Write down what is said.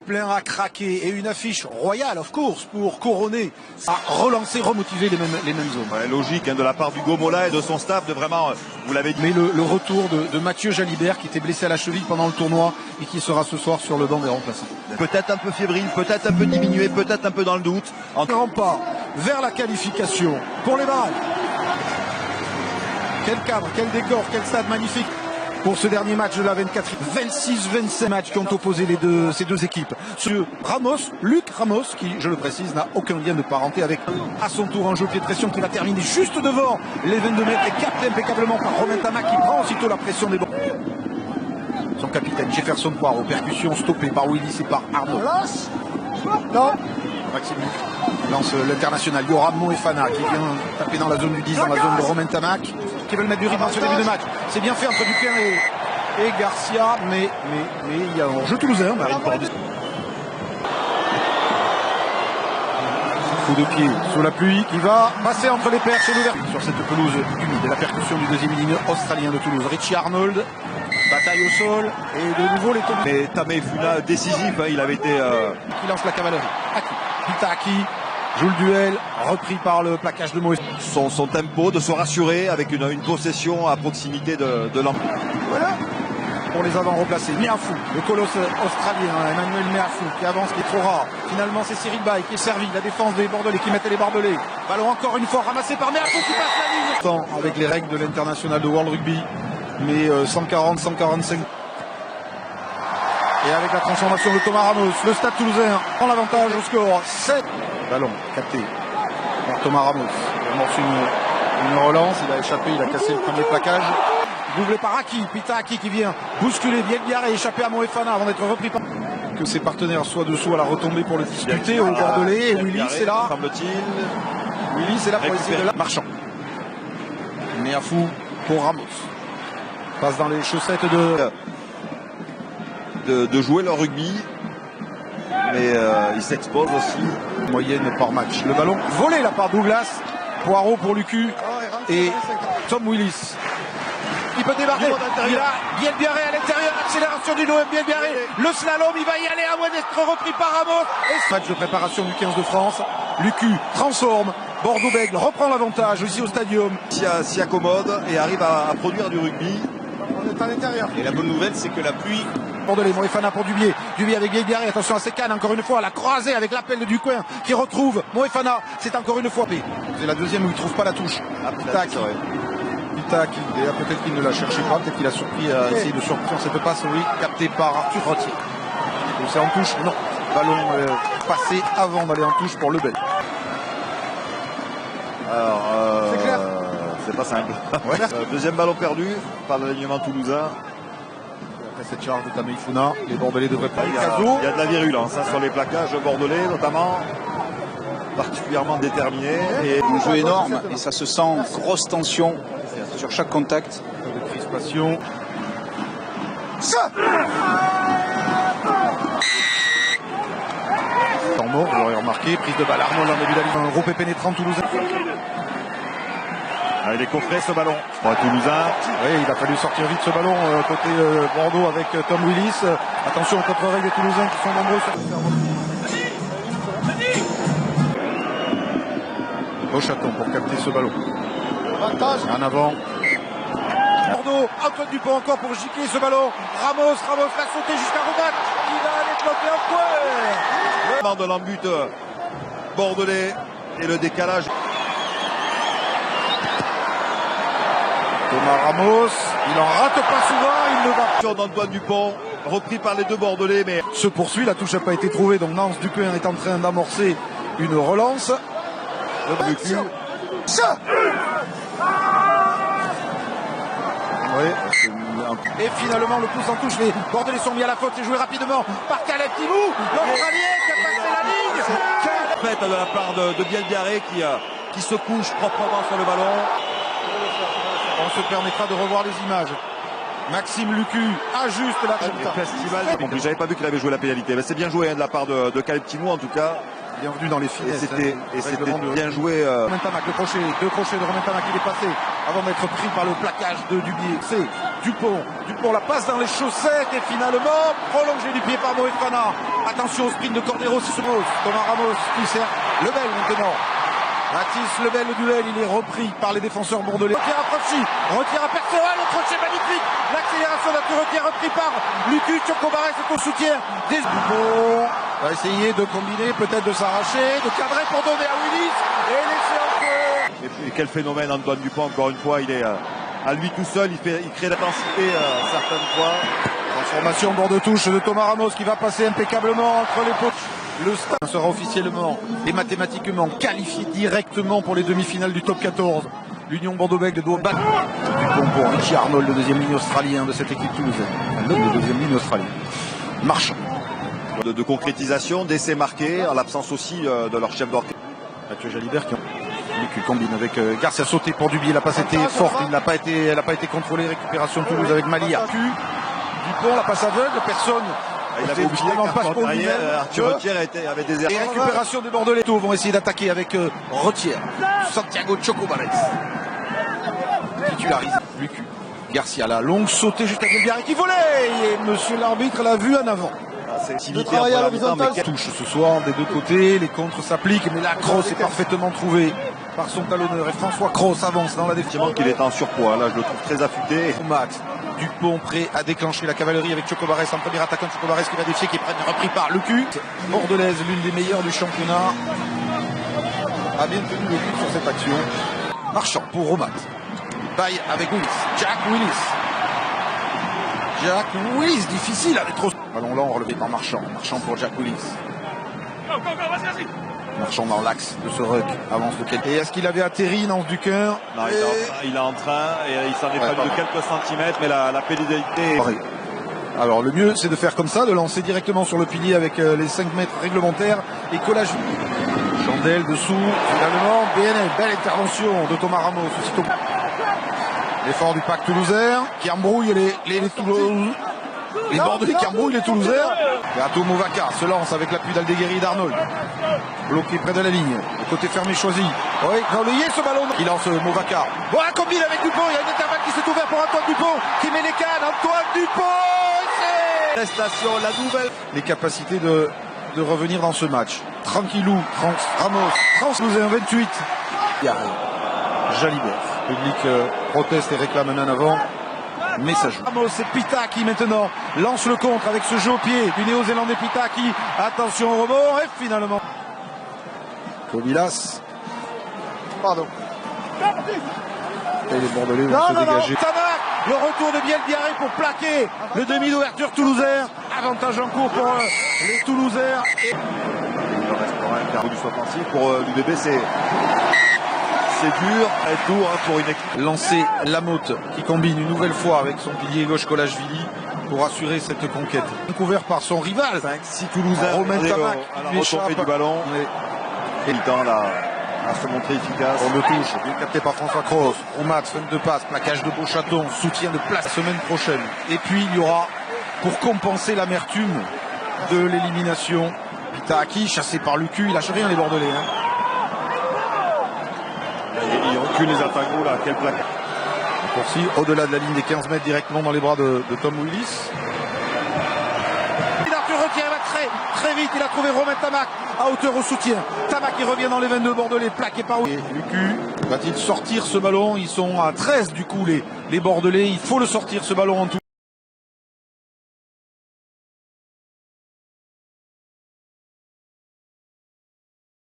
plein à craquer et une affiche royale, of course, pour couronner, à relancer, remotiver les mêmes hommes. Ouais, logique de la part du Mola et de son staff de vraiment, vous l'avez dit. Mais le retour de Mathieu Jalibert qui était blessé à la cheville pendant le tournoi et qui sera ce soir sur le banc des remplaçants. Peut-être un peu fébrile, peut-être un peu diminué, peut-être un peu dans le doute. Grand pas vers la qualification pour les barrages. Quel cadre, quel décor, quel stade magnifique pour ce dernier match de la 24e. 26-27 matchs qui ont opposé ces deux équipes. Luc Ramos, qui, je le précise, n'a aucun lien de parenté avec, à son tour, un jeu pied de pression qui va terminer juste devant les 22 mètres et capté impeccablement par Romain Tamac qui prend aussitôt la pression des bords. Son capitaine Jefferson Poirot, percussion stoppée par Willis et par Arnaud. Non. Maxime lance l'international. Il y aura Moefana qui vient taper dans la zone du 10, dans la zone de Romain Tamac, qui veulent mettre du rythme dans ce début de match. C'est bien fait entre Dupin et Garcia, mais il y a un jeu toulousain. Coup de pied sous la pluie qui va passer entre les perches et l'ouverture sur cette pelouse humide. Et la percussion du deuxième ligne australien de Toulouse, Richie Arnold. Bataille au sol et de nouveau les tombes. Mais Tamé Funa décisif, hein, il avait été. Qui lance la cavalerie. Pitaki joue le duel, repris par le plaquage de Moïse. Son tempo de se rassurer avec une possession à proximité de l'embut. Voilà. Pour les avants replacés, Meafou, le colosse australien, Emmanuel Meafou qui avance, qui est trop rare. Finalement c'est Cyril Bay qui est servi, la défense des Bordelais qui mettait les Bordelais. Ballon encore une fois ramassé par Meafou qui passe la ligne. Avec les règles de l'international de World Rugby, mais 140, 145. Et avec la transformation de Thomas Ramos, le Stade Toulousain prend l'avantage au score 7. Ballon capté par Thomas Ramos. Il amorce une relance, il a échappé, il a cassé le premier plaquage. Doublé par Aki, Pitaki qui vient bousculer Bielbiaré, échappé à Moefana avant d'être repris par... Que ses partenaires soient dessous à la retombée pour le discuter au Bordelais. Et Willy c'est là. Willy c'est là pour essayer de la... Marchand. Meafou pour Ramos. Passe dans les chaussettes de jouer leur rugby, mais il s'expose aussi. Moyenne par match. Le ballon volé là par Douglas. Poirot pour Lucu et Tom Willis. Il peut démarrer. Il a Bielbiaré à l'intérieur. Accélération du Noël Bielbiaré. Le slalom, il va y aller à moins d'être repris par Ramos. Et match de préparation du 15 de France. Lucu transforme. Bordeaux-Bègles reprend l'avantage ici au stadium. S'y accommode et arrive à produire du rugby. On est à l'intérieur. Et la bonne nouvelle, c'est que la pluie. Bordelais, Moefana pour Dubier. Dubier avec Bielbiaré. Attention à ses cannes, encore une fois. La croisée avec l'appel de Ducoin qui retrouve Moefana. C'est encore une fois. C'est la deuxième où il ne trouve pas la touche. Pitaki. Pitaki. Et peut-être qu'il ne la cherchait pas. Peut-être qu'il a surpris à essayer de surprendre cette passe. Oui, capté par Arthur Rottier. C'est en touche. Non. Ballon passé avant d'aller en touche pour Lebel. Alors, c'est clair. C'est pas simple. Ouais. Deuxième ballon perdu par l'alignement toulousain. Après cette charge de Tameifuna, les Bordelais devraient pas. Il y a de la virulence hein, sur les plaquages bordelais, notamment particulièrement déterminés. Et un jeu énorme et ça se sent, grosse tension sur chaque contact. De crispation. Temps mort, vous l'aurez remarqué, prise de balle Arnaud en début d'allée, un gros pénétrant toulousain. Il est coffré ce ballon pour les Toulousains. Oui, il a fallu sortir vite ce ballon côté Bordeaux avec Tom Willis. Attention aux contre-règles des Toulousains qui sont nombreux. Beauchaton pour capter ce ballon. En avant. Bordeaux, Antoine Dupont encore pour gicler ce ballon. Ramos va sauter jusqu'à Rodat. Il va aller bloquer un point. De l'embut bordelais et le décalage. Thomas Ramos, il en rate pas souvent, il ne va d'Antoine Dupont, repris par les deux Bordelais, mais se poursuit, la touche n'a pas été trouvée, donc Nance Dupin est en train d'amorcer une relance. Oui. Et finalement le pouce en touche, les Bordelais sont mis à la faute, c'est joué rapidement par Caleb Timou, l'Australien qui a passé la ligne. Fait de la part de Bielbiaré qui se couche proprement sur le ballon. On se permettra de revoir les images. Maxime Lucu ajuste la festival. J'avais pas vu qu'il avait joué la pénalité. C'est bien joué hein, de la part de Caleb Timou en tout cas. Bienvenue dans les finesses. Et c'était bien joué. Romain Tamac, le crochet, deux crochets de Romain Tamac, il est passé avant d'être pris par le plaquage de Dubié. C'est Dupont. Dupont la passe dans les chaussettes et finalement prolongé du pied par Moefana. Attention au sprint de Cordero, c'est Thomas Ramos qui sert Lebel maintenant. Mathis Lebel, le duel, il est repris par les défenseurs bordelais. Retire à Franchi, retire à Perceval, le crochet magnifique. L'accélération d'Arthur repris par Lucu, Chocobarès est au soutien. Dupont va essayer de combiner, peut-être de s'arracher, de cadrer pour donner à Willis et laisser encore. Et quel phénomène Antoine Dupont, encore une fois, il est à lui tout seul, il crée l'intensité certaines fois. Transformation bord de touche de Thomas Ramos qui va passer impeccablement entre les potes. Le stade sera officiellement et mathématiquement qualifié directement pour les demi-finales du top 14. L'Union Bordeaux-Bègles doit battre Dupont pour Richie Arnold, le deuxième ligne australien de cette équipe toulousaine. L'homme de deuxième ligne australien. Marchand. De concrétisation, d'essais marqués, en l'absence aussi de leur chef d'orchestre. Mathieu Jalibert qui combine avec Garcia sauté pour Dubié. La passe était forte, elle n'a pas été contrôlée. Récupération Toulouse avec Malia. Dupont, la passe aveugle, personne. Il avait oublié qu'Arthur Retière avait des erreurs. Et récupération des Bordelais vont essayer d'attaquer avec Retière. Santiago Chocobarès. Titularisé. Lucu. Garcia, la longue sautée jusqu'à Delbiaré qui volait. Et monsieur l'arbitre l'a vu en avant. Le travail à l'horizontale. Touche ce soir des deux côtés, les contres s'appliquent, mais la Cross est parfaitement trouvée par son talonneur. Et François Cross avance dans la défense. Qu'il est en surpoids, là je le trouve très affûté. Max Dupont prêt à déclencher la cavalerie avec Chocobarès en premier attaquant. Chocobarès qui va défier, qui est repris par Lucu. Bordelaise, l'une des meilleures du championnat, a bien tenu le but sur cette action. Marchand pour Romat. Baille avec Willis. Jack Willis, difficile avec trop. Ballon lent relevé par Marchand. Marchand pour Jack Willis. Marchand dans l'axe de ce ruck. Avance de quelques. Et est-ce qu'il avait atterri dans du cœur? Non, il est en train et il s'en est fallu de quelques centimètres, mais la pénalité. Alors le mieux c'est de faire comme ça, de lancer directement sur le pilier avec les 5 mètres réglementaires et collage. Chandelle dessous, finalement, BNL, belle intervention de Thomas Ramos aussitôt. L'effort du pack toulousain qui embrouille les Bordelais qui embrouillent les Toulousains. Beato Movaca se lance avec l'appui d'Aldeguerri et d'Arnold. Bloqué près de la ligne. Le côté fermé choisi. Oui, relayé ce ballon. Il lance Movaca. Bon, un combine avec Dupont. Il y a une intervalle qui s'est ouverte pour Antoine Dupont qui met les cannes. Antoine Dupont. Prestation, la nouvelle. Les capacités de revenir dans ce match. Tranquillou, Ramos, Toulousain 28. Jalibert. Le public proteste et réclame un en avant. Mais ça joue. Ramos et Pitaki maintenant lance le contre avec ce jeu au pied du néo-zélandais Pitaki. Attention au rebond et finalement Kobilas. Pardon. Et les Bordelais vont se dégager. Tamac, le retour de Bielbiaré pour plaquer le demi d'ouverture toulousain. Avantage en cours pour les Toulousains. Il reste pour un quart du offensif. Pour l'UBB, c'est dur, très dur pour une équipe. Lancer Lamotte qui combine une nouvelle fois avec son pilier gauche Colachvili pour assurer cette conquête. Couvert par son rival. 5-6 Toulousains. Romain Tamac à la retombée du ballon. Et il tend à se montrer efficace. On le touche, bien capté par François Cross. On max, fin de passe, plaquage de Beauchaton, soutien de place la semaine prochaine. Et puis il y aura, pour compenser l'amertume de l'élimination, Pitaki chassé par Lucu. Il lâche rien les Bordelais. Il recule les attaquants là, quel plaquage. Poursi, au-delà de la ligne des 15 mètres directement dans les bras de Tom Willis. Arthur Retière va très vite, il a trouvé Romain Tamac à hauteur au soutien. Tamac qui revient dans les 22 Bordelais, plaqué par Lucu. Va-t-il sortir ce ballon? Ils sont à 13 du coup les Bordelais, il faut le sortir ce ballon en tout.